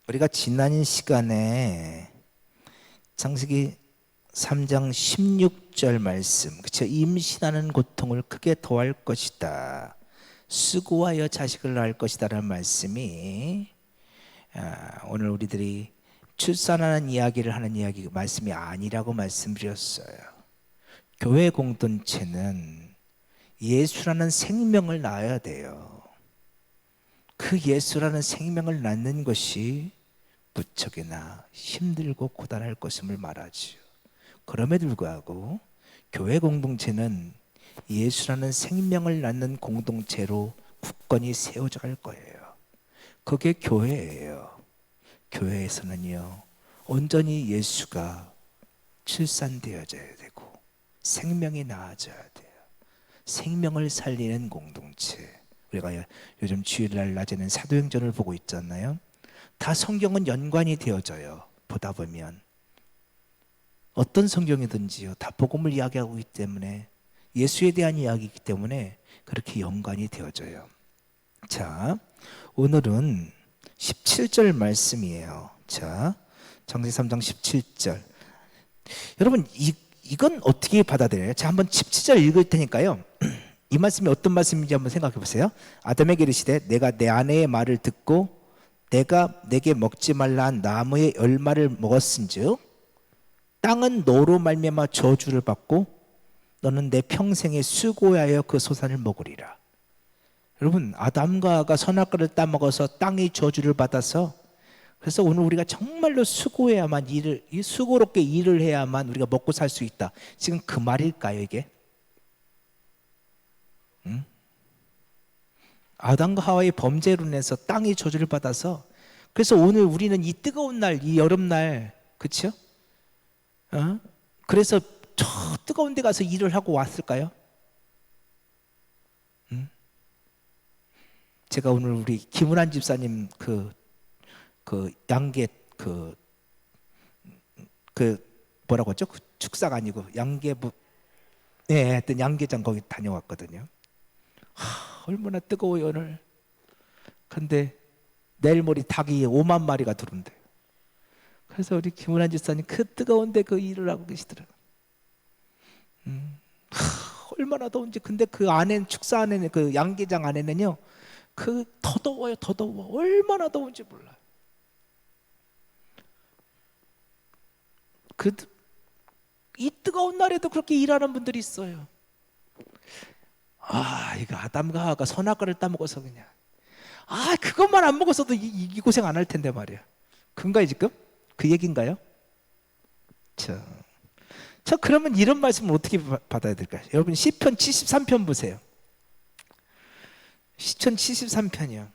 우리가 지난 시간에 창세기 3장 16절 말씀, 그쵸? 임신하는 고통을 크게 더할 것이다, 수고하여 자식을 낳을 것이다 라는 말씀이 오늘 우리들이 출산하는 이야기를 하는 이야기 말씀이 아니라고 말씀드렸어요. 교회 공동체는 예수라는 생명을 낳아야 돼요. 그 예수라는 생명을 낳는 것이 무척이나 힘들고 고단할 것임을 말하지요. 그럼에도 불구하고 교회 공동체는 예수라는 생명을 낳는 공동체로 굳건히 세워져 갈 거예요. 그게 교회예요. 교회에서는요, 온전히 예수가 출산되어져야 되고 생명이 나아져야 돼요. 생명을 살리는 공동체. 우리가 요즘 주일날 낮에는 사도행전을 보고 있잖아요. 다 성경은 연관이 되어져요. 보다 보면 어떤 성경이든지요, 다 복음을 이야기하고 있기 때문에, 예수에 대한 이야기이기 때문에 그렇게 연관이 되어져요. 자, 오늘은 17절 말씀이에요. 자, 창세기 3장 17절. 여러분, 이건 어떻게 받아들여요? 자, 한번 17절 읽을 테니까요, 이 말씀이 어떤 말씀인지 한번 생각해 보세요. 아담에게 이르시되 내가 내 아내의 말을 듣고 내가 내게 먹지 말라 한 나무의 열매를 먹었은즉 땅은 너로 말미암아 저주를 받고 너는 내 평생에 수고하여 그 소산을 먹으리라. 여러분, 아담과 하와가 선악과를 따먹어서 땅이 저주를 받아서, 그래서 오늘 우리가 정말로 수고해야만, 수고롭게 일을 해야만 우리가 먹고 살 수 있다. 지금 그 말일까요, 이게? 아담과 하와의 범죄로 인해서 땅이 저주를 받아서, 그래서 오늘 우리는 이 뜨거운 날, 이 여름날, 그렇죠? 그래서 저 뜨거운 데 가서 일을 하고 왔을까요? 제가 오늘 우리 김은환 집사님 그 양계 뭐라고 했죠? 그 축사가 아니고 양계부, 네, 하여튼 양계장 거기 다녀왔거든요. 얼마나 뜨거워요 오늘. 근데 내일 모레 닭이 5만 마리가 들어온대요. 그래서 우리 김은환 집사님 그 뜨거운데 그 일을 하고 계시더라고요. 얼마나 더운지. 근데 그 안에는, 축사 안에는, 그 양계장 안에는요, 그 더 더워요. 더 더워. 얼마나 더운지 몰라요. 이 뜨거운 날에도 그렇게 일하는 분들이 있어요. 이거 아담과 하와가 선악과를 따먹어서 그냥, 그것만 안 먹었어도 이 고생 안 할 텐데 말이야. 그런가요 지금? 그 얘기인가요? 자, 그러면 이런 말씀을 어떻게 받아야 될까요? 여러분, 시편 73편 보세요. 시편 73편이요.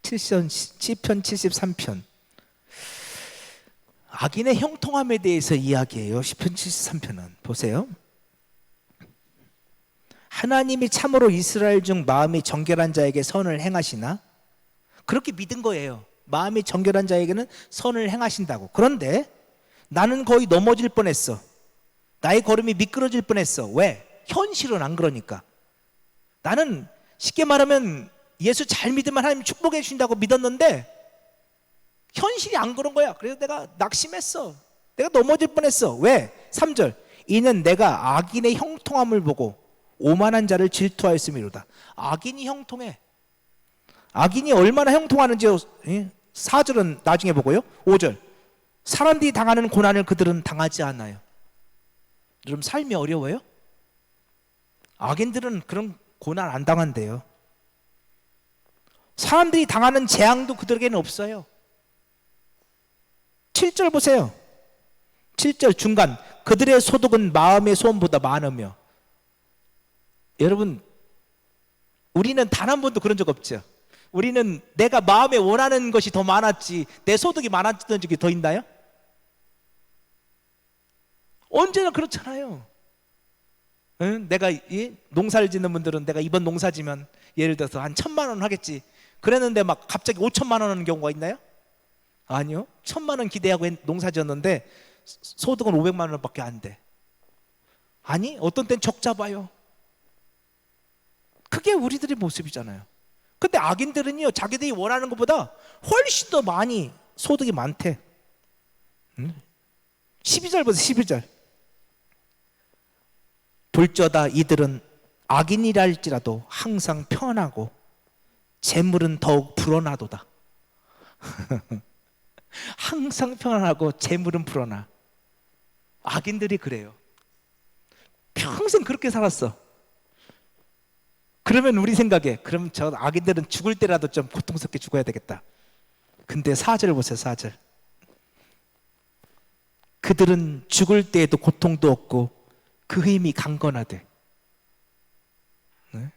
시편 73편. 악인의 형통함에 대해서 이야기해요. 시편 73편은 보세요. 하나님이 참으로 이스라엘 중 마음이 정결한 자에게 선을 행하시나? 그렇게 믿은 거예요. 마음이 정결한 자에게는 선을 행하신다고. 그런데 나는 거의 넘어질 뻔했어. 나의 걸음이 미끄러질 뻔했어. 왜? 현실은 안 그러니까. 나는 쉽게 말하면 예수 잘 믿으면 하나님 축복해 주신다고 믿었는데 현실이 안 그런 거야. 그래서 내가 낙심했어. 내가 넘어질 뻔했어. 왜? 3절. 이는 내가 악인의 형통함을 보고 오만한 자를 질투하였음이로다. 악인이 형통해. 악인이 얼마나 형통하는지 4절은 나중에 보고요. 5절. 사람들이 당하는 고난을 그들은 당하지 않아요. 여러분, 삶이 어려워요? 악인들은 그런 고난 안 당한대요. 사람들이 당하는 재앙도 그들에게는 없어요. 7절 보세요. 7절 중간. 그들의 소득은 마음의 소원보다 많으며. 여러분, 우리는 단 한 번도 그런 적 없죠. 우리는 내가 마음에 원하는 것이 더 많았지 내 소득이 많았던 적이 더 있나요? 언제나 그렇잖아요. 내가 농사를 짓는 분들은 내가 이번 농사 지면 예를 들어서 한 1,000만 원 하겠지. 그랬는데 막 갑자기 5천만 원 하는 경우가 있나요? 아니요. 1,000만 원 기대하고 농사 지었는데 소득은 500만 원밖에 안 돼. 아니 어떤 땐 적 잡아요. 그게 우리들의 모습이잖아요. 근데 악인들은요 자기들이 원하는 것보다 훨씬 더 많이 소득이 많대. 12절 보세요. 12절. 볼저다 이들은 악인이라 할지라도 항상 편하고 재물은 더욱 불어나도다. 항상 편안하고 재물은 불어나. 악인들이 그래요. 평생 그렇게 살았어. 그러면 우리 생각에 그럼 저 악인들은 죽을 때라도 좀 고통스럽게 죽어야 되겠다. 근데 4절 보세요. 4절. 그들은 죽을 때에도 고통도 없고 그 힘이 강건하대. 네?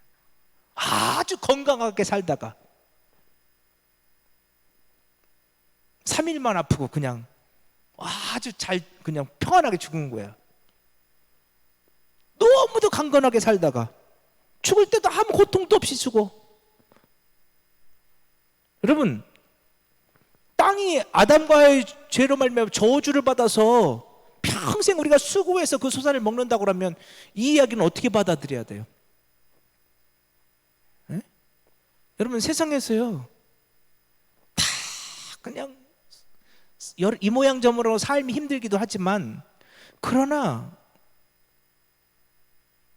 아주 건강하게 살다가 3일만 아프고 그냥 아주 잘 그냥 평안하게 죽은 거야. 너무도 강건하게 살다가 죽을 때도 아무 고통도 없이 죽어. 여러분, 땅이 아담과의 죄로 말미암아 저주를 받아서 평생 우리가 수고해서 그 소산을 먹는다고 하면 이 이야기는 어떻게 받아들여야 돼요? 네? 여러분, 세상에서요 다 그냥 이 모양 저모로 삶이 힘들기도 하지만, 그러나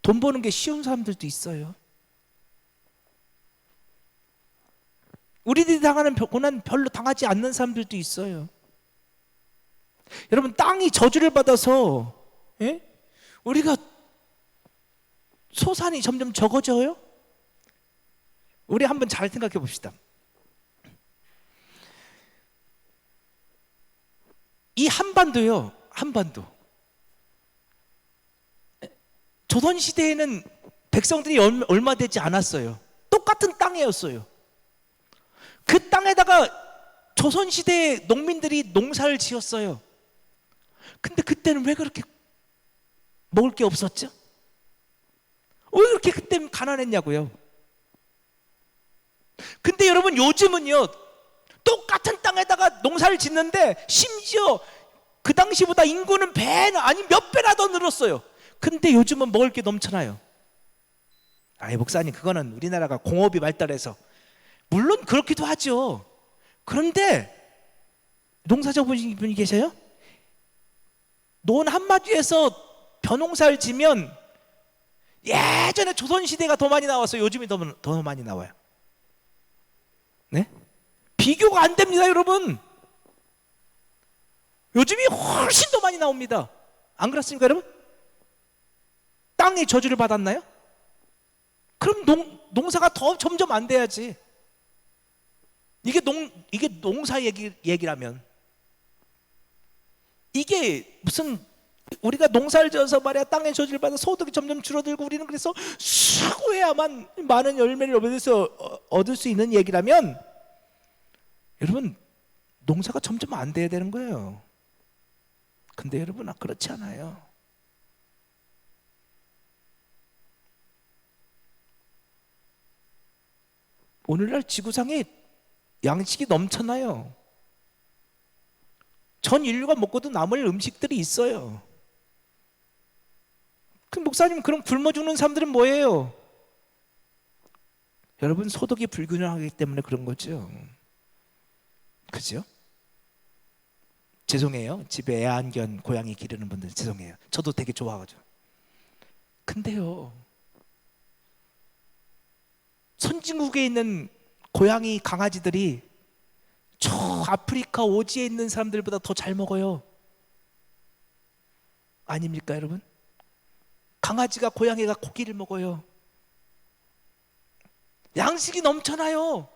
돈 버는 게 쉬운 사람들도 있어요. 우리들이 당하는 고난 별로 당하지 않는 사람들도 있어요. 여러분, 땅이 저주를 받아서 우리가 소산이 점점 적어져요? 우리 한번 잘 생각해 봅시다. 이 한반도요, 한반도. 조선시대에는 백성들이 얼마 되지 않았어요. 똑같은 땅이었어요. 그 땅에다가 조선시대에 농민들이 농사를 지었어요. 근데 그때는 왜 그렇게 먹을 게 없었죠? 왜 그렇게 그때는 가난했냐고요? 근데 여러분, 요즘은요 똑같은 땅에다가 농사를 짓는데 심지어 그 당시보다 인구는 배나 아니 몇 배나 더 늘었어요. 근데 요즘은 먹을 게 넘쳐나요. 아이, 목사님, 그거는 우리나라가 공업이 발달해서 물론 그렇기도 하죠. 그런데 농사져보신 분이 계세요? 논 한마디에서 벼농사를 지면 예전에 조선시대가 더 많이 나왔어요. 요즘이 더 많이 나와요. 네? 비교가 안 됩니다, 여러분. 요즘이 훨씬 더 많이 나옵니다. 안 그렇습니까, 여러분? 땅이 저주를 받았나요? 그럼 농사가 더 점점 안 돼야지. 이게 농사 얘기라면, 이게 무슨 우리가 농사를 지어서 말이야 땅에 저주를 받아 소득이 점점 줄어들고 우리는 그래서 수고해야만 많은 열매를 얻을 수 있는 얘기라면, 여러분, 농사가 점점 안 돼야 되는 거예요. 근데 여러분, 그렇지 않아요. 오늘날 지구상에 양식이 넘쳐나요. 전 인류가 먹고도 남을 음식들이 있어요. 그 목사님, 그럼 굶어 죽는 사람들은 뭐예요? 여러분, 소득이 불균형하기 때문에 그런 거죠. 그죠? 죄송해요. 집에 애 안견 고양이 기르는 분들 죄송해요. 저도 되게 좋아하거든요. 근데요, 선진국에 있는 고양이 강아지들이 저 아프리카 오지에 있는 사람들보다 더 잘 먹어요. 아닙니까, 여러분? 강아지가 고양이가 고기를 먹어요. 양식이 넘쳐나요.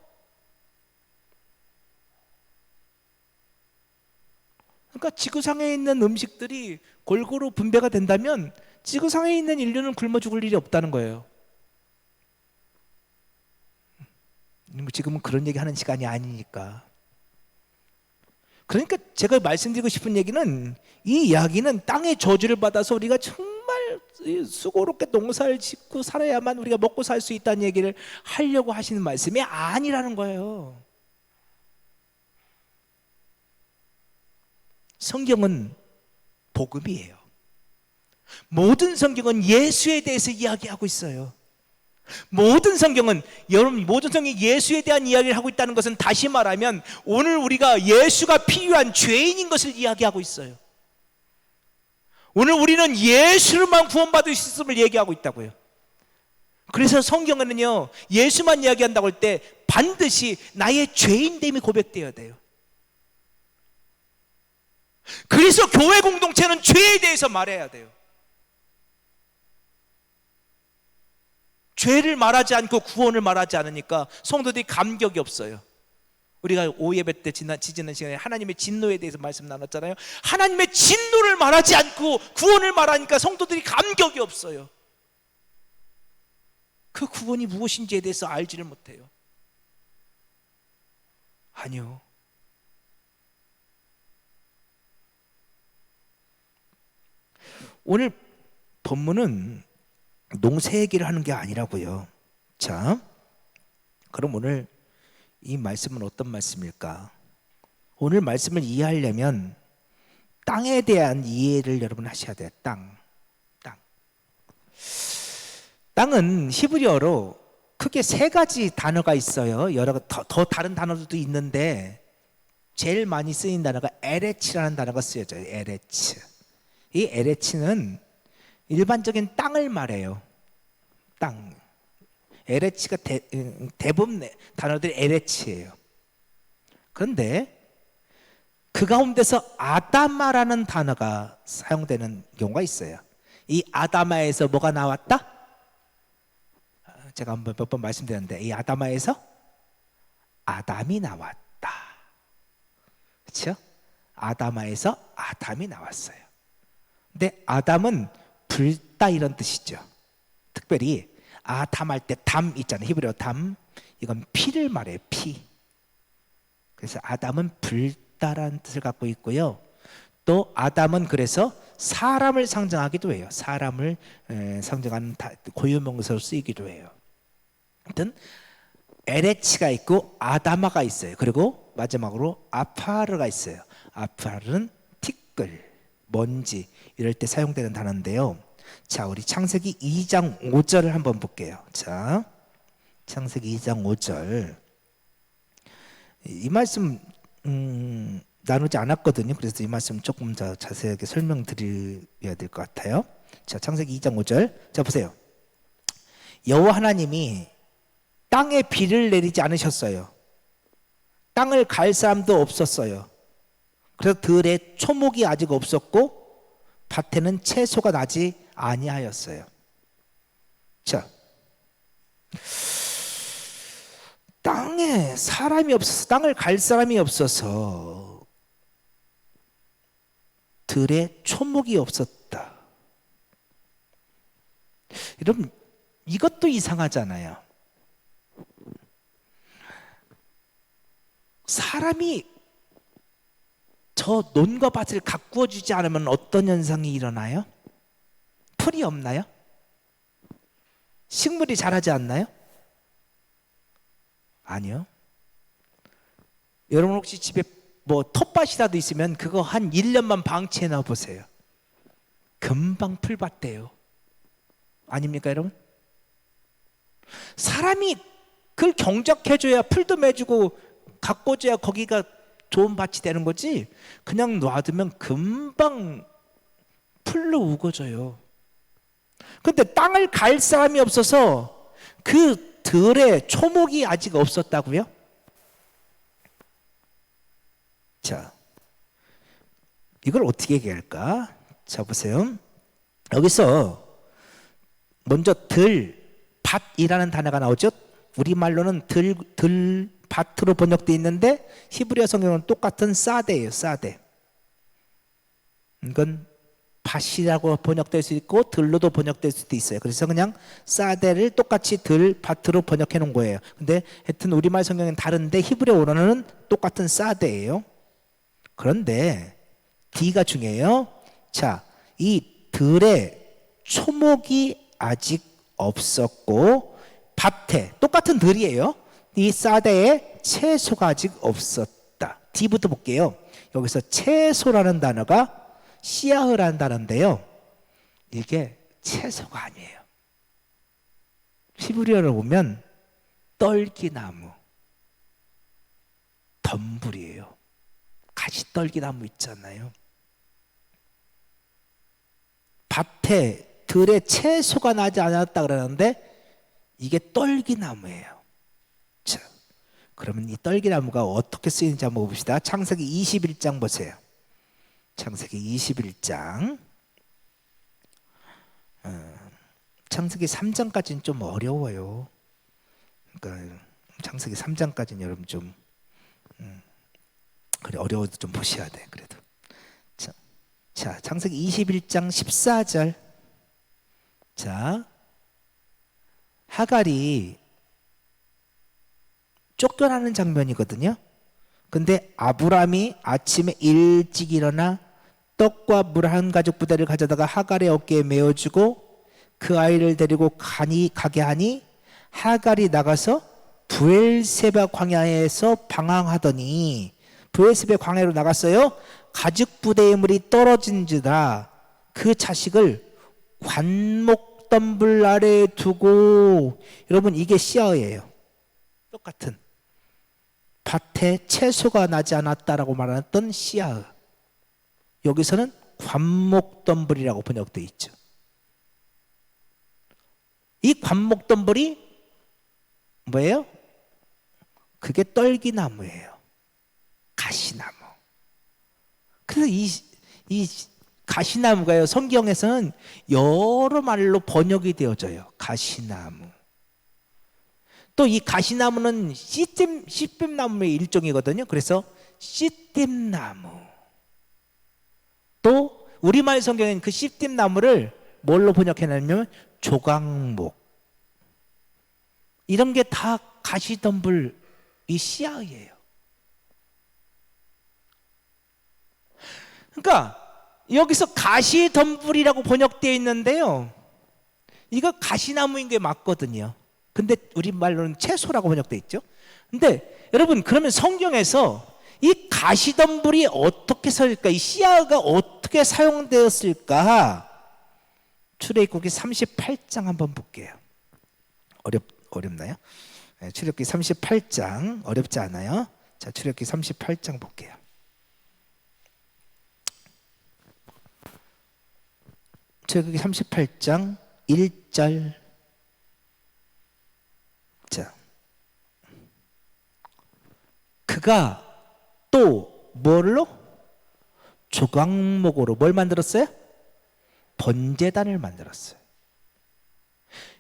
그러니까 지구상에 있는 음식들이 골고루 분배가 된다면 지구상에 있는 인류는 굶어 죽을 일이 없다는 거예요. 지금은 그런 얘기 하는 시간이 아니니까. 그러니까 제가 말씀드리고 싶은 얘기는, 이 이야기는 땅의 저주를 받아서 우리가 정말 수고롭게 농사를 짓고 살아야만 우리가 먹고 살 수 있다는 얘기를 하려고 하시는 말씀이 아니라는 거예요. 성경은 복음이에요. 모든 성경은 예수에 대해서 이야기하고 있어요. 모든 성경은, 여러분, 모든 성경이 예수에 대한 이야기를 하고 있다는 것은 다시 말하면 오늘 우리가 예수가 필요한 죄인인 것을 이야기하고 있어요. 오늘 우리는 예수로만 구원받을 수 있음을 얘기하고 있다고요. 그래서 성경에는요, 예수만 이야기한다고 할 때 반드시 나의 죄인됨이 고백되어야 돼요. 그래서 교회 공동체는 죄에 대해서 말해야 돼요. 죄를 말하지 않고 구원을 말하지 않으니까 성도들이 감격이 없어요. 우리가 5예배 때 지지는 시간에 하나님의 진노에 대해서 말씀 나눴잖아요. 하나님의 진노를 말하지 않고 구원을 말하니까 성도들이 감격이 없어요. 그 구원이 무엇인지에 대해서 알지를 못해요. 아니요. 오늘 본문은 농사 얘기를 하는 게 아니라고요. 자, 그럼 오늘 이 말씀은 어떤 말씀일까? 오늘 말씀을 이해하려면 땅에 대한 이해를 여러분 하셔야 돼요. 땅. 땅은 히브리어로 크게 세 가지 단어가 있어요. 여러 더 다른 단어들도 있는데 제일 많이 쓰인 단어가 에레치라는 단어가 쓰여져요. 에레츠. 이 에레치는 일반적인 땅을 말해요. 땅. 에레치가 대부분 단어들이 에레치예요. 그런데 그 가운데서 아다마라는 단어가 사용되는 경우가 있어요. 이 아다마에서 뭐가 나왔다? 제가 몇 번 말씀드렸는데 이 아다마에서 아담이 나왔다. 그렇죠? 아다마에서 아담이 나왔어요. 근데 아담은 불다 이런 뜻이죠. 특별히 아담 할 때 담 있잖아요. 히브리어 담. 이건 피를 말해요. 피. 그래서 아담은 불다라는 뜻을 갖고 있고요. 또 아담은 그래서 사람을 상징하기도 해요. 사람을 상징하는 고유명사로 쓰이기도 해요. 아무튼 에레치가 있고 아다마가 있어요. 그리고 마지막으로 아파르가 있어요. 아파르는 티끌, 먼지 이럴 때 사용되는 단어인데요. 자, 우리 창세기 2장 5절을 한번 볼게요. 자, 창세기 2장 5절. 이 말씀 나누지 않았거든요. 그래서 이 말씀 조금 더 자세하게 설명드려야 될 것 같아요. 자, 창세기 2장 5절. 자, 보세요. 여호와 하나님이 땅에 비를 내리지 않으셨어요. 땅을 갈 사람도 없었어요. 그래서 들에 초목이 아직 없었고 밭에는 채소가 나지 아니하였어요. 자, 땅에 사람이 없어서, 땅을 갈 사람이 없어서 들에 초목이 없었다. 여러분, 이것도 이상하잖아요. 사람이 저 논과 밭을 가꾸어 주지 않으면 어떤 현상이 일어나요? 풀이 없나요? 식물이 자라지 않나요? 아니요. 여러분 혹시 집에 뭐 텃밭이라도 있으면 그거 한 1년만 방치해 놔 보세요. 금방 풀밭 돼요. 아닙니까 여러분? 사람이 그걸 경작해줘야 풀도 맺고 가꿔줘야 거기가 좋은 밭이 되는 거지, 그냥 놔두면 금방 풀로 우거져요. 근데 땅을 갈 사람이 없어서 그 들에 초목이 아직 없었다고요? 자, 이걸 어떻게 얘기할까? 자, 보세요. 여기서 먼저 밭이라는 단어가 나오죠. 우리말로는 밭으로 번역되어 있는데 히브리어 성경은 똑같은 사데예요. 사데. 이건 밭이라고 번역될 수 있고 들로도 번역될 수도 있어요. 그래서 그냥 사데를 똑같이 밭으로 번역해 놓은 거예요. 근데 하여튼 우리말 성경은 다른데 히브리어 원어는 똑같은 사데예요. 그런데 D가 중요해요. 자, 이 들에 초목이 아직 없었고 밭에 똑같은 들이에요. 이 사대에 채소가 아직 없었다. D부터 볼게요. 여기서 채소라는 단어가 씨아흐라는 단어인데요. 이게 채소가 아니에요. 히브리어를 보면 떨기나무, 덤불이에요. 가시떨기나무 있잖아요. 밭에 들에 채소가 나지 않았다 그러는데 이게 떨기나무예요. 자, 그러면 이 떨기나무가 어떻게 쓰이는지 한번 봅시다. 창세기 21장 보세요. 창세기 21장. 창세기 3장까지는 좀 어려워요. 그러니까 창세기 3장까지는 여러분 좀 그래, 어려워도 좀 보셔야 돼. 그래도 자, 창세기 21장 14절. 자, 하갈이 쫓겨나는 장면이거든요. 근데 아브람이 아침에 일찍 일어나 떡과 물 한 가죽 부대를 가져다가 하갈의 어깨에 메어주고 그 아이를 데리고 가게 하니 하갈이 나가서 브엘세바 광야에서 방황하더니, 브엘세바 광야로 나갔어요. 가죽 부대의 물이 떨어진지라 그 자식을 관목덤불 아래에 두고, 여러분 이게 씨앗이에요. 똑같은 밭에 채소가 나지 않았다라고 말했던 씨앗, 여기서는 관목덤불이라고 번역되어 있죠. 이 관목덤불이 뭐예요? 그게 떨기나무예요. 가시나무. 그래서 이 가시나무가요, 성경에서는 여러 말로 번역이 되어져요. 가시나무. 또 이 가시나무는 씨띠나무의 일종이거든요. 그래서 씨띠나무. 또 우리말 성경에는 그 씨띠나무를 뭘로 번역해놨냐면 조각목. 이런 게 다 가시덤불 이 씨앗이에요. 그러니까 여기서 가시덤불이라고 번역되어 있는데요, 이거 가시나무인 게 맞거든요. 근데 우리말로는 채소라고 번역되어 있죠. 근데 여러분, 그러면 성경에서 이 가시덤불이 어떻게 서일까? 이 씨앗가 어떻게 사용되었을까? 출애굽기 38장 한번 볼게요. 어렵나요? 네, 출애굽기 38장 어렵지 않아요? 자, 출애굽기 38장 볼게요. 출애굽기 38장 1절. 자, 그가 또 뭘로? 조각목으로 뭘 만들었어요? 번제단을 만들었어요.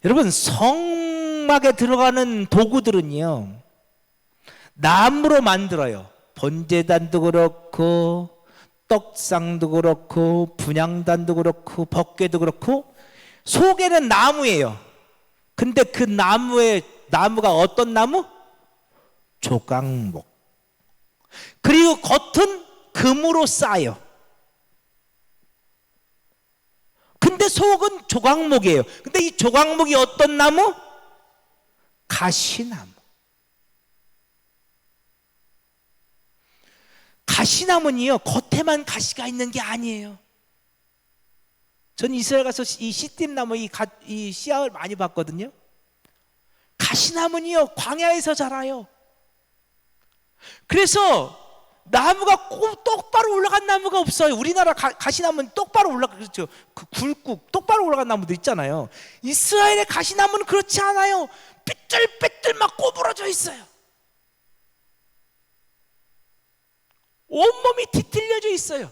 여러분, 성막에 들어가는 도구들은요, 나무로 만들어요. 번제단도 그렇고 떡상도 그렇고 분향단도 그렇고 법궤도 그렇고 속에는 나무예요. 근데 그 나무가 어떤 나무? 조각목. 그리고 겉은 금으로 쌓여. 근데 속은 조각목이에요. 근데 이 조각목이 어떤 나무? 가시나무. 가시나무는요, 겉에만 가시가 있는 게 아니에요. 전 이스라엘 가서 이 시띠나무 이 씨앗을 많이 봤거든요. 가시나무는요, 광야에서 자라요. 그래서 나무가 똑바로 올라간 나무가 없어요. 우리나라 가시나무는 똑바로 그렇죠. 그 굵고 똑바로 올라간 나무도 있잖아요. 이스라엘의 가시나무는 그렇지 않아요. 삐뚤빼뚤 막 꼬부러져 있어요. 온몸이 뒤틀려져 있어요.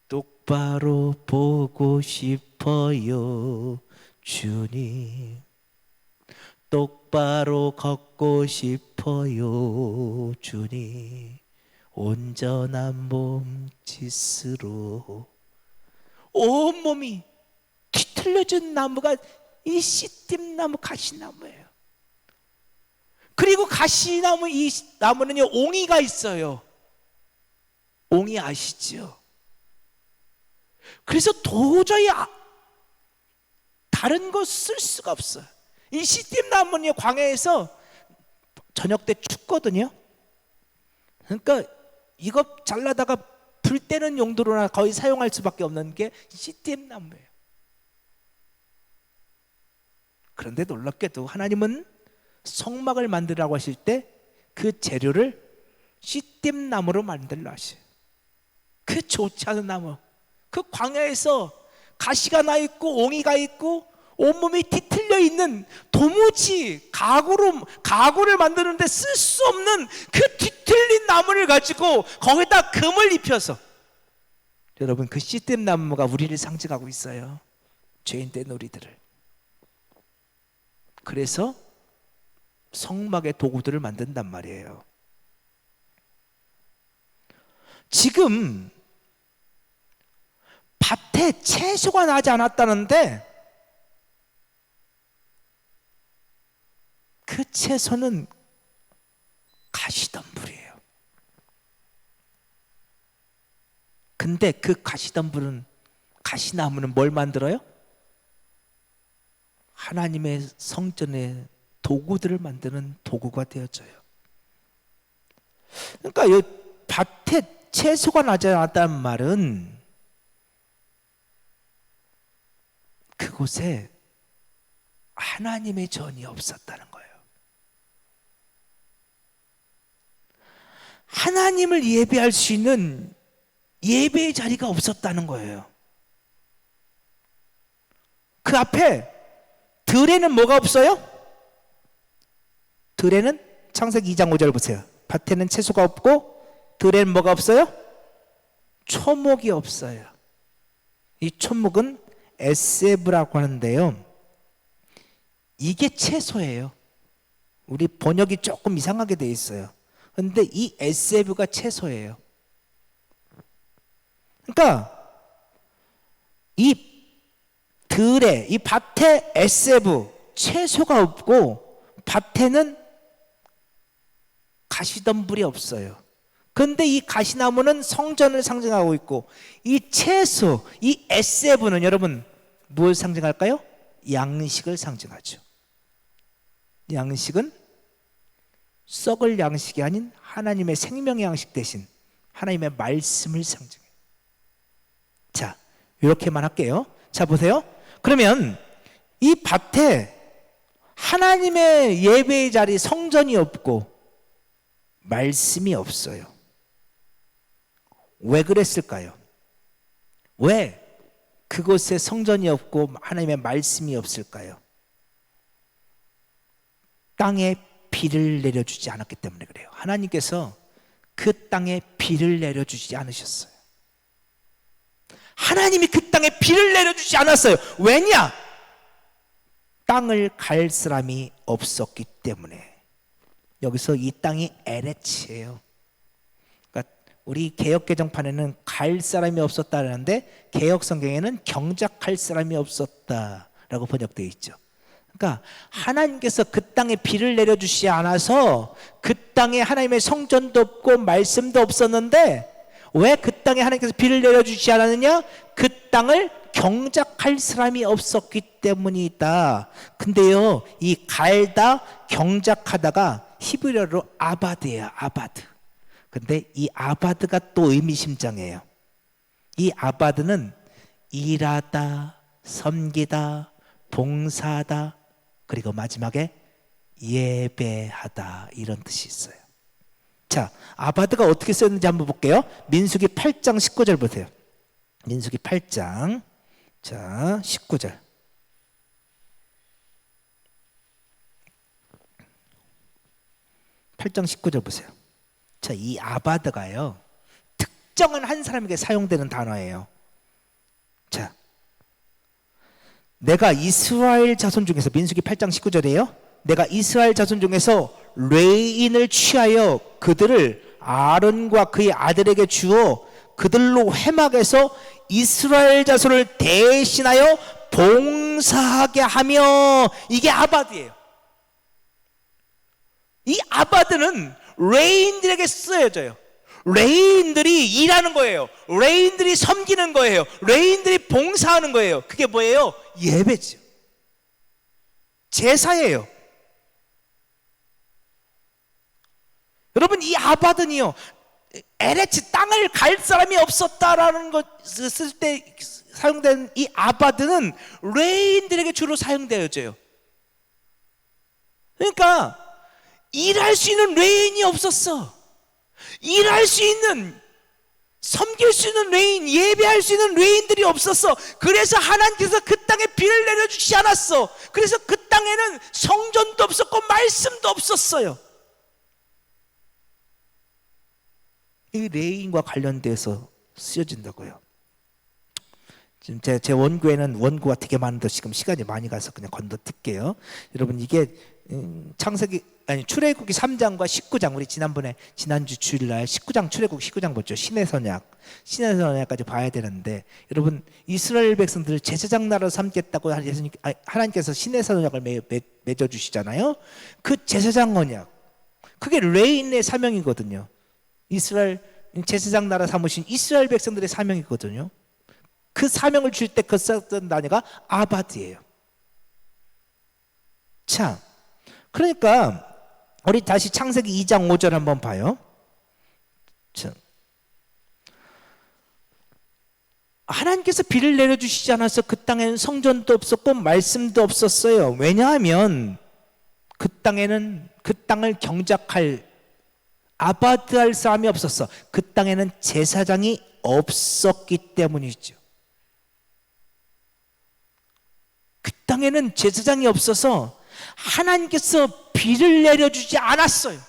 똑바로 보고 싶어요, 주님. 똑바로 걷고 싶어요, 주님. 온전한 몸짓으로. 온몸이 뒤틀려진 나무가 이 씨띠나무, 가시나무예요. 그리고 가시나무, 이 나무는요, 옹이가 있어요. 옹이 아시죠? 그래서 도저히 다른 거 쓸 수가 없어요. 이 씨띠나무는요, 광야에서 저녁 때 춥거든요. 그러니까 이거 잘라다가 불 불 때는 용도로나 거의 사용할 수밖에 없는 게 시띠엠 나무예요. 그런데 놀랍게도 하나님은 성막을 만들라고 하실 때 그 재료를 시띠엠 나무로 만들라 하셔요. 그 좋지 않은 나무, 그 광야에서 가시가 나 있고 옹이가 있고 온몸이 뒤틀려 있는 도무지 가구를 만드는데 쓸 수 없는 그 뒤틀린 나무를 가지고 거기다 금을 입혀서, 여러분 그 시띠엠 나무가 우리를 상징하고 있어요. 죄인 된 우리들을. 그래서 성막의 도구들을 만든단 말이에요. 지금 밭에 채소가 나지 않았다는데 그 채소는 가시덤불이에요. 근데 그 가시나무는 뭘 만들어요? 하나님의 성전의 도구들을 만드는 도구가 되어져요. 그러니까 이 밭에 채소가 나지 않았다는 말은 그곳에 하나님의 전이 없었다는 거예요. 하나님을 예배할 수 있는 예배의 자리가 없었다는 거예요. 그 앞에 들에는 뭐가 없어요? 들에는 창세기 2장 5절 보세요. 밭에는 채소가 없고 들에는 뭐가 없어요? 초목이 없어요. 이 초목은 에세브라고 하는데요, 이게 채소예요. 우리 번역이 조금 이상하게 돼 있어요. 근데 이 에세브가 채소예요. 그러니까 이 들에, 이 밭에 에세브, 채소가 없고 밭에는 가시덤불이 없어요. 근데 이 가시나무는 성전을 상징하고 있고, 이 채소, 이 에세브는 여러분 뭘 상징할까요? 양식을 상징하죠. 양식은 썩을 양식이 아닌 하나님의 생명의 양식 대신 하나님의 말씀을 상징해요. 자, 이렇게만 할게요. 자, 보세요. 그러면 이 밭에 하나님의 예배의 자리, 성전이 없고 말씀이 없어요. 왜 그랬을까요? 왜 그곳에 성전이 없고 하나님의 말씀이 없을까요? 땅에 비를 내려주지 않았기 때문에 그래요. 하나님께서 그 땅에 비를 내려주지 않으셨어요. 하나님이 그 땅에 비를 내려주지 않았어요. 왜냐? 땅을 갈 사람이 없었기 때문에. 여기서 이 땅이 에레츠예요. 그러니까 우리 개역 개정판에는 갈 사람이 없었다는데 개역 성경에는 경작할 사람이 없었다라고 번역되어 있죠. 그러니까 하나님께서 그 땅에 비를 내려주지 않아서 그 땅에 하나님의 성전도 없고 말씀도 없었는데, 왜 그 땅에 하나님께서 비를 내려주지 않았느냐? 그 땅을 경작할 사람이 없었기 때문이다. 근데요, 이 갈다, 경작하다가 히브리어로 아바드예요. 아바드. 근데 이 아바드가 또 의미심장해요. 이 아바드는 일하다, 섬기다, 봉사하다, 그리고 마지막에 예배하다, 이런 뜻이 있어요. 자, 아바드가 어떻게 쓰였는지 한번 볼게요. 민수기 8장 19절 보세요. 민수기 8장, 자 19절. 보세요. 자, 이 아바드가요, 특정한 한 사람에게 사용되는 단어예요. 자, 내가 이스라엘 자손 중에서, 민수기 8장 19절이에요. 내가 이스라엘 자손 중에서 레인을 취하여 그들을 아론과 그의 아들에게 주어 그들로 회막에서 이스라엘 자손을 대신하여 봉사하게 하며, 이게 아바드예요. 이 아바드는 레인들에게 쓰여져요. 레인들이 일하는 거예요. 레인들이 섬기는 거예요. 레인들이 봉사하는 거예요. 그게 뭐예요? 예배죠. 제사예요. 여러분, 이 아바드는요, 에레치 땅을 갈 사람이 없었다라는 것을 쓸 때 사용된 이 아바드는 레인들에게 주로 사용되어져요. 그러니까 일할 수 있는 레인이 없었어. 일할 수 있는, 섬길 수 있는 레인, 예배할 수 있는 레인들이 없었어. 그래서 하나님께서 그 땅에 비를 내려주지 않았어. 그래서 그 땅에는 성전도 없었고 말씀도 없었어요. 이 레인과 관련돼서 쓰여진다고요. 지금 제 원고에는 원고가 되게 많은데 지금 시간이 많이 가서 그냥 건너뛸게요. 여러분, 이게 출애굽기 3장과 19장, 우리 지난주 주일날 19장, 출애굽기 19장 보죠. 신의 선약까지 봐야 되는데, 여러분, 이스라엘 백성들을 제사장 나라로 삼겠다고 하나님께서 신의 선약을 맺어주시잖아요. 그 제사장 언약, 그게 레인의 사명이거든요. 이스라엘 제사장 나라 삼으신 이스라엘 백성들의 사명이거든요. 그 사명을 줄 때 그 썼던 단어가 아바드예요. 자, 그러니까 우리 다시 창세기 2장 5절 한번 봐요. 자, 하나님께서 비를 내려주시지 않아서 그 땅에는 성전도 없었고 말씀도 없었어요. 왜냐하면 그 땅을 경작할, 아바드할 사람이 없었어. 그 땅에는 제사장이 없었기 때문이죠. 그 땅에는 제사장이 없어서 하나님께서 비를 내려주지 않았어요.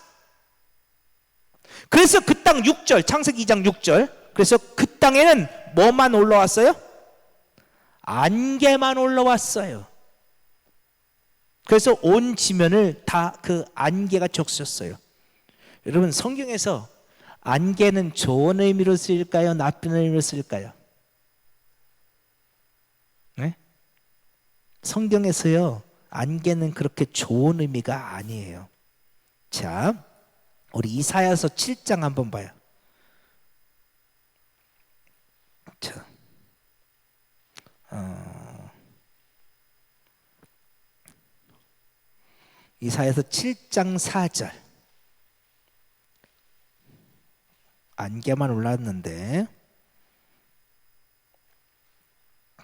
그래서 그 땅 6절, 창세기 2장 6절, 그래서 그 땅에는 뭐만 올라왔어요? 안개만 올라왔어요. 그래서 온 지면을 다 그 안개가 적셨어요. 여러분, 성경에서 안개는 좋은 의미로 쓰일까요? 나쁜 의미로 쓰일까요? 네? 성경에서요, 안개는 그렇게 좋은 의미가 아니에요. 자, 우리 이사야서 7장 한번 봐요. 자, 이사야서 7장 4절. 안개만 올랐는데,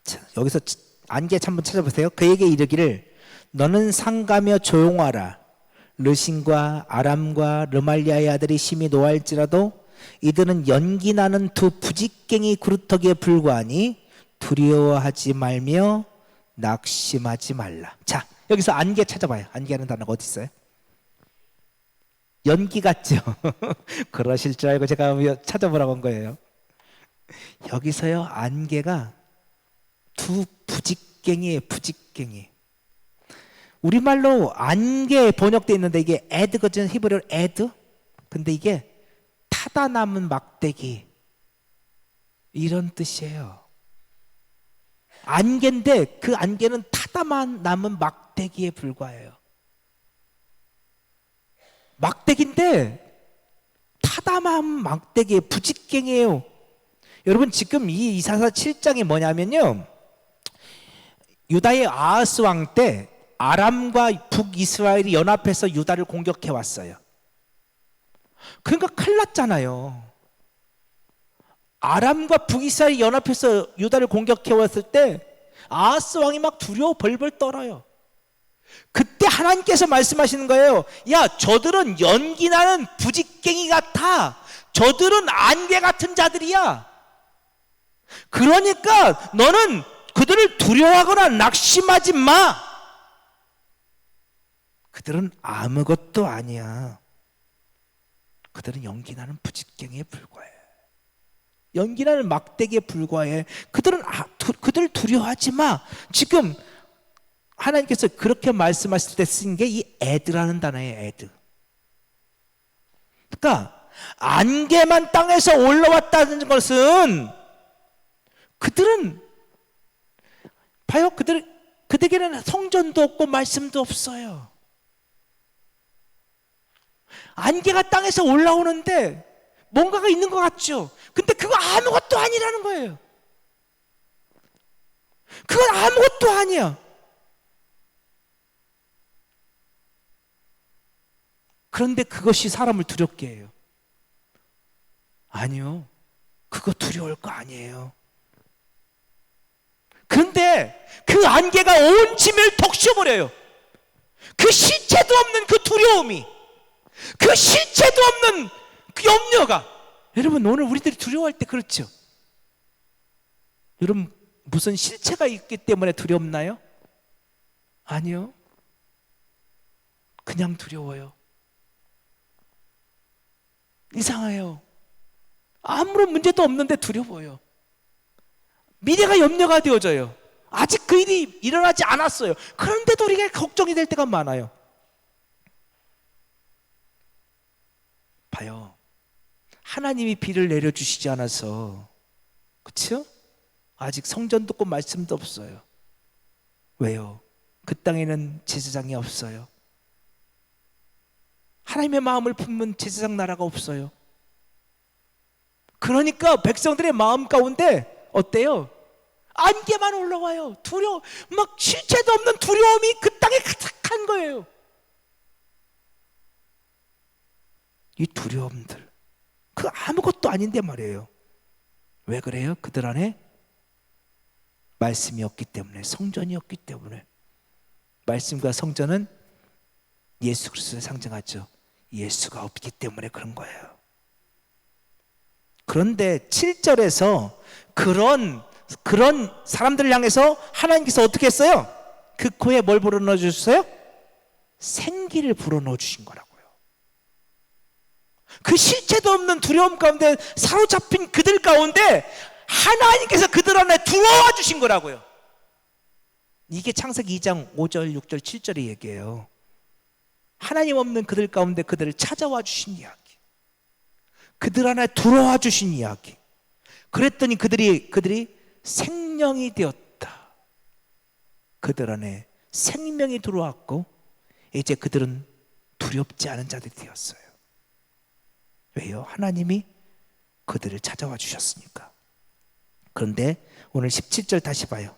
자, 여기서 안개 한번 찾아보세요. 그에게 이르기를 너는 상가며 조용하라. 르신과 아람과 르말리아의 아들이 심히 노할지라도 이들은 연기 나는 두 부직갱이 그루터기에 불과하니 두려워하지 말며 낙심하지 말라. 자, 여기서 안개 찾아봐요. 안개하는 단어가 어디 있어요? 연기 같죠? 그러실 줄 알고 제가 찾아보라고 한 거예요. 여기서요, 안개가 두 부직갱이에요. 부직갱이. 우리말로 안개 번역되어 있는데 이게 에드거든, 히브리어로 에드. 근데 이게 타다 남은 막대기, 이런 뜻이에요. 안개인데 그 안개는 타다만 남은 막대기에 불과해요. 막대기인데 타다만 막대기에 부직갱이에요. 여러분, 지금 이 이사야 7장이 뭐냐면요, 유다의 아하스 왕 때 아람과 북이스라엘이 연합해서 유다를 공격해 왔어요. 그러니까 큰일 났잖아요. 아람과 북이스라엘이 연합해서 유다를 공격해 왔을 때 아하스 왕이 막 두려워 벌벌 떨어요. 그때 하나님께서 말씀하시는 거예요. 야, 저들은 연기 나는 부직갱이 같아. 저들은 안개 같은 자들이야. 그러니까 너는 그들을 두려워하거나 낙심하지 마. 그들은 아무것도 아니야. 그들은 연기나는 부직갱이에 불과해. 연기나는 막대기에 불과해. 그들을 두려워하지 마. 지금 하나님께서 그렇게 말씀하실 때 쓴 게 이 에드라는 단어예요. 에드. 그러니까 안개만 땅에서 올라왔다는 것은 그들은 봐요. 그들에게는 성전도 없고 말씀도 없어요. 안개가 땅에서 올라오는데 뭔가가 있는 것 같죠? 근데 그거 아무것도 아니라는 거예요. 그건 아무것도 아니야. 그런데 그것이 사람을 두렵게 해요. 아니요. 그거 두려울 거 아니에요. 그런데 그 안개가 온 짐을 덮쳐버려요. 그 실체도 없는 그 두려움이, 그 실체도 없는 그 염려가. 여러분, 오늘 우리들이 두려워할 때 그렇죠? 여러분, 무슨 실체가 있기 때문에 두렵나요? 아니요. 그냥 두려워요. 이상해요. 아무런 문제도 없는데 두려워요. 미래가 염려가 되어져요. 아직 그 일이 일어나지 않았어요. 그런데도 우리가 걱정이 될 때가 많아요. 봐요. 하나님이 비를 내려주시지 않아서, 그렇죠? 아직 성전도 없고 말씀도 없어요. 왜요? 그 땅에는 제사장이 없어요. 하나님의 마음을 품는 제사장 나라가 없어요. 그러니까 백성들의 마음 가운데 어때요? 안개만 올라와요. 두려워, 막 실체도 없는 두려움이 그 땅에 가득한 거예요. 이 두려움들, 그 아무것도 아닌데 말이에요. 왜 그래요? 그들 안에 말씀이 없기 때문에, 성전이 없기 때문에. 말씀과 성전은 예수 그리스도를 상징하죠. 예수가 없기 때문에 그런 거예요. 그런데 7절에서 그런 사람들을 향해서 하나님께서 어떻게 했어요? 그 코에 뭘 불어넣어 주셨어요? 생기를 불어넣어 주신 거라고요. 그 실체도 없는 두려움 가운데 사로잡힌 그들 가운데 하나님께서 그들 안에 들어와 주신 거라고요. 이게 창세기 2장 5절, 6절, 7절의 얘기예요. 하나님 없는 그들 가운데 그들을 찾아와 주신 이야기, 그들 안에 들어와 주신 이야기. 그랬더니 그들이 생명이 되었다. 그들 안에 생명이 들어왔고 이제 그들은 두렵지 않은 자들이 되었어요. 왜요? 하나님이 그들을 찾아와 주셨으니까. 그런데 오늘 17절 다시 봐요.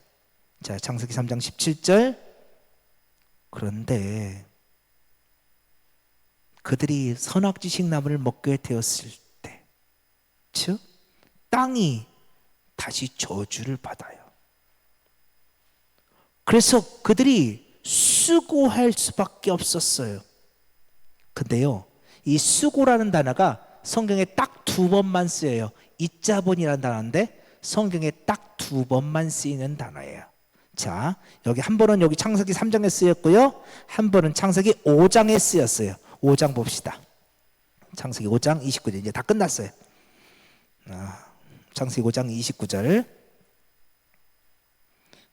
자, 창세기 3장 17절. 그런데 그들이 선악지식 나무를 먹게 되었을 때, 즉 땅이 다시 저주를 받아요. 그래서 그들이 수고할 수밖에 없었어요. 근데요, 이 수고라는 단어가 성경에 딱 2번만 쓰여요. 이자본이라는 단어인데 성경에 딱 2번만 쓰이는 단어예요. 자, 여기 한 번은 여기 창세기 3장에 쓰였고요, 한 번은 창세기 5장에 쓰였어요. 5장 봅시다. 창세기 5장 29절. 이제 다 끝났어요. 창세기 5장 29절.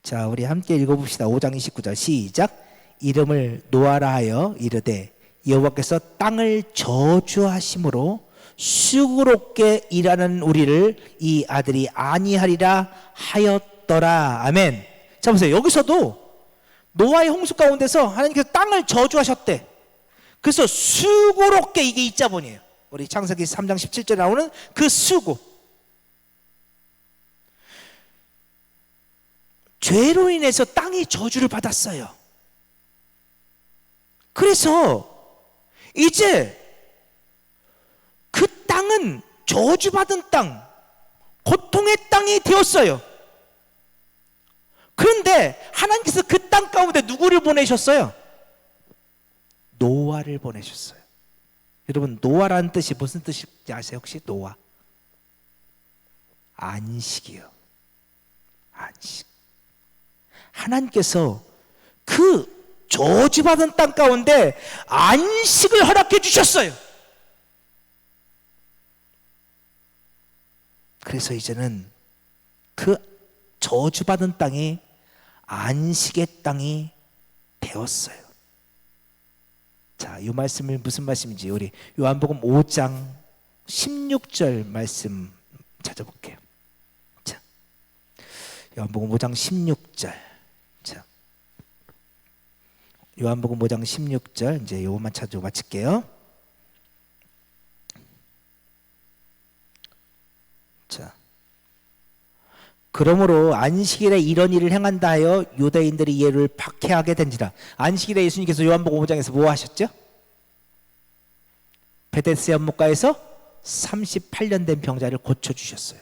자, 우리 함께 읽어봅시다. 5장 29절 시작. 이름을 노아라 하여 이르되 여호와께서 땅을 저주하심으로 수고롭게 일하는 우리를 이 아들이 아니하리라 하였더라. 아멘. 자, 보세요. 여기서도 노아의 홍수 가운데서 하나님께서 땅을 저주하셨대. 그래서 수고롭게, 이게 이자본이에요. 우리 창세기 3장 17절에 나오는 그 수고. 죄로 인해서 땅이 저주를 받았어요. 그래서 이제 그 땅은 저주받은 땅, 고통의 땅이 되었어요. 그런데 하나님께서 그 땅 가운데 누구를 보내셨어요? 노아를 보내셨어요. 여러분, 노아라는 뜻이 무슨 뜻인지 아세요? 혹시 노아? 안식이요. 안식. 하나님께서 그 저주받은 땅 가운데 안식을 허락해 주셨어요. 그래서 이제는 그 저주받은 땅이 안식의 땅이 되었어요. 자, 이 말씀이 무슨 말씀인지 우리 요한복음 5장 16절 말씀 찾아볼게요. 자, 요한복음 5장 16절. 자, 요한복음 5장 16절, 이제 요것만 찾고 마칠게요. 자, 그러므로 안식일에 이런 일을 행한다 하여 유대인들이 예를 박해하게 된지라. 안식일에 예수님께서 요한복음 5장에서 뭐 하셨죠? 베데스다 연못가에서 38년 된 병자를 고쳐주셨어요.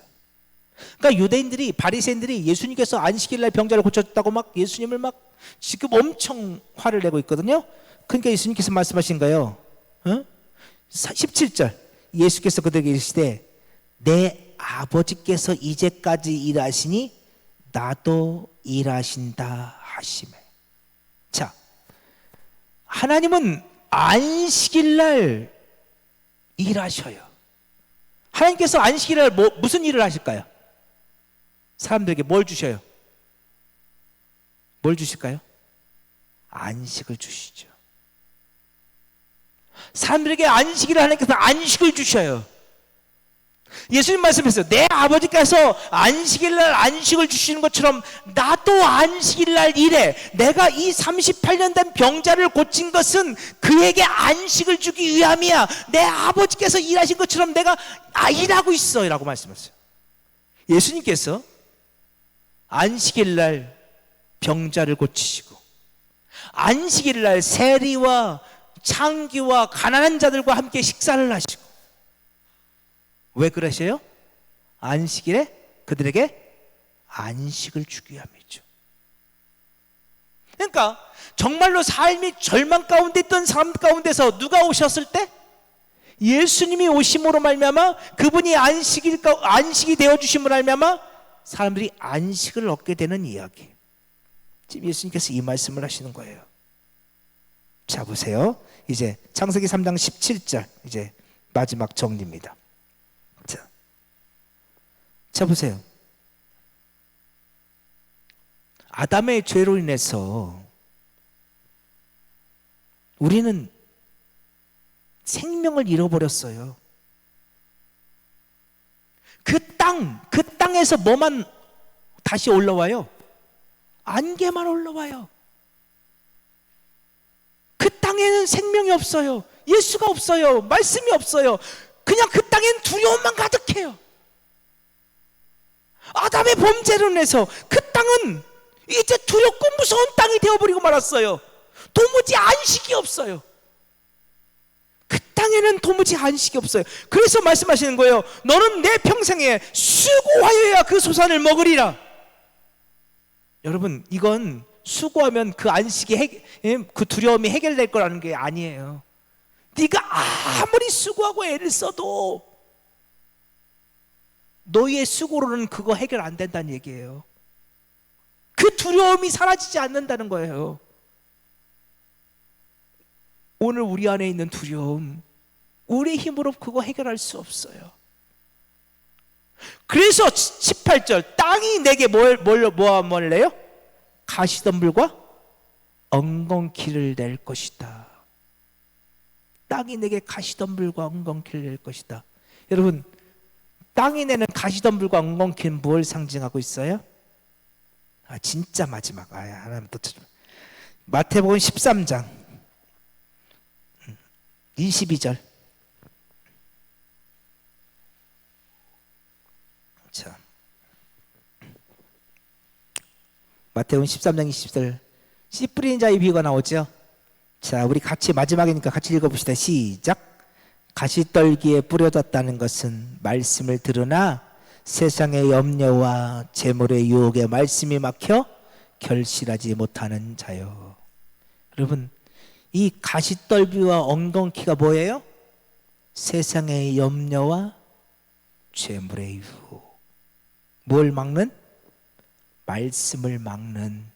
그러니까 유대인들이, 바리새인들이 예수님께서 안식일 날 병자를 고쳤다고 막 예수님을 막 지금 엄청 화를 내고 있거든요. 그러니까 예수님께서 말씀하신 거예요. 17절 예수께서 그들에게 이르시되 내 아버지께서 이제까지 일하시니 나도 일하신다 하시매. 자, 하나님은 안식일 날 일하셔요. 하나님께서 안식일 날 무슨 일을 하실까요? 사람들에게 뭘 주셔요? 뭘 주실까요? 안식을 주시죠. 사람들에게 안식일을 하나님께서 안식을 주셔요. 예수님 말씀하셨어요. 내 아버지께서 안식일날 안식을 주시는 것처럼 나도 안식일날 일해. 내가 이 38년 된 병자를 고친 것은 그에게 안식을 주기 위함이야. 내 아버지께서 일하신 것처럼 내가 일하고 있어 라고 말씀하셨어요. 예수님께서 안식일날 병자를 고치시고 안식일날 세리와 창기와 가난한 자들과 함께 식사를 하시고, 왜 그러세요? 안식일에 그들에게 안식을 주기 위함이죠. 그러니까 정말로 삶이 절망 가운데 있던 사람 가운데서 누가 오셨을 때? 예수님이 오심으로 말미암아 그분이 안식이 되어주심으로 말미암아 사람들이 안식을 얻게 되는 이야기. 지금 예수님께서 이 말씀을 하시는 거예요. 자, 보세요. 이제 창세기 3장 17절 이제 마지막 정리입니다. 자, 보세요. 아담의 죄로 인해서 우리는 생명을 잃어버렸어요. 그 땅에서 뭐만 다시 올라와요? 안개만 올라와요. 그 땅에는 생명이 없어요. 예수가 없어요. 말씀이 없어요. 그냥 그 땅엔 두려움만 가득해요. 아담의 범죄로 인해서 그 땅은 이제 두렵고 무서운 땅이 되어버리고 말았어요. 도무지 안식이 없어요. 그 땅에는 도무지 안식이 없어요. 그래서 말씀하시는 거예요. 너는 내 평생에 수고하여야 그 소산을 먹으리라. 여러분, 이건 수고하면 그 안식이 그 두려움이 해결될 거라는 게 아니에요. 네가 아무리 수고하고 애를 써도 너희의 수고로는 그거 해결 안 된다는 얘기예요. 그 두려움이 사라지지 않는다는 거예요. 오늘 우리 안에 있는 두려움, 우리의 힘으로 그거 해결할 수 없어요. 그래서 18절 땅이 내게 뭘 내요? 가시덤불과 엉겅퀴를 낼 것이다. 땅이 내게 가시덤불과 엉겅퀴를 낼 것이다. 여러분, 땅이 내는 가시덤불과 엉겅퀴는 뭘 상징하고 있어요? 진짜 마지막. 하나님 또 마태복음 13장 22절. 자, 마태복음 13장 20절 씨 뿌리는 자의 비유가 나오죠. 자, 우리 같이 마지막이니까 같이 읽어봅시다. 시작. 가시떨기에 뿌려졌다는 것은 말씀을 들으나 세상의 염려와 재물의 유혹에 말씀이 막혀 결실하지 못하는 자요. 여러분, 이 가시떨기와 엉겅퀴가 뭐예요? 세상의 염려와 재물의 유혹. 뭘 막는? 말씀을 막는.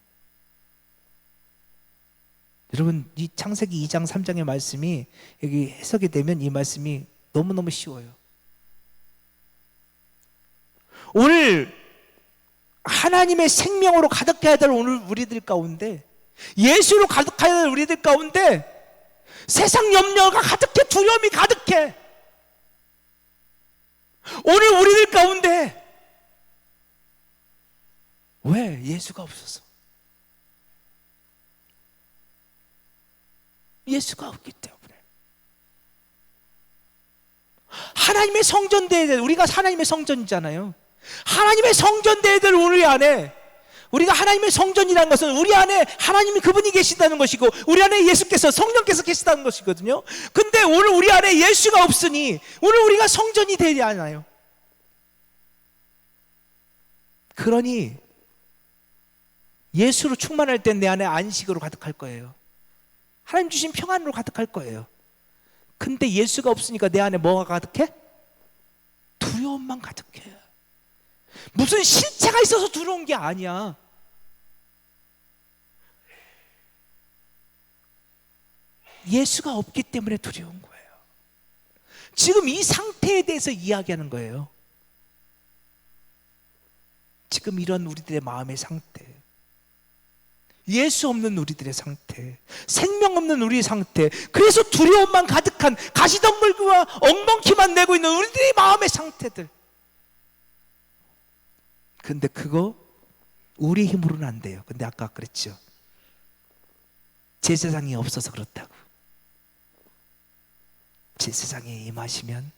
여러분, 이 창세기 2장 3장의 말씀이 여기 해석이 되면 이 말씀이 너무너무 쉬워요. 오늘 하나님의 생명으로 가득해야 될 오늘 우리들 가운데, 예수로 가득해야 될 우리들 가운데 세상 염려가 가득해, 두려움이 가득해. 오늘 우리들 가운데 왜? 예수가 없어서. 예수가 없기 때문에. 하나님의 성전 대회들, 우리가 하나님의 성전이잖아요. 하나님의 성전 대회들 우리 안에 우리가 하나님의 성전이라는 것은 우리 안에 하나님이 그분이 계신다는 것이고 우리 안에 예수께서 성령께서 계시다는 것이거든요. 근데 오늘 우리 안에 예수가 없으니 오늘 우리가 성전이 되지 않아요. 그러니 예수로 충만할 때 내 안에 안식으로 가득할 거예요. 하나님 주신 평안으로 가득할 거예요. 근데 예수가 없으니까 내 안에 뭐가 가득해? 두려움만 가득해. 무슨 실체가 있어서 두려운 게 아니야. 예수가 없기 때문에 두려운 거예요. 지금 이 상태에 대해서 이야기하는 거예요. 지금 이런 우리들의 마음의 상태, 예수 없는 우리들의 상태, 생명 없는 우리의 상태, 그래서 두려움만 가득한 가시덤불과 엉겅퀴만 내고 있는 우리들의 마음의 상태들. 근데 그거 우리 힘으로는 안 돼요. 근데 아까 그랬죠. 제사장이 없어서 그렇다고. 제사장이 임하시면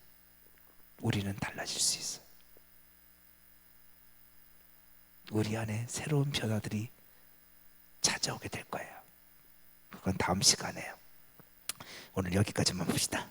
우리는 달라질 수 있어요. 우리 안에 새로운 변화들이 찾아오게 될 거예요. 그건 다음 시간에요. 오늘 여기까지만 봅시다.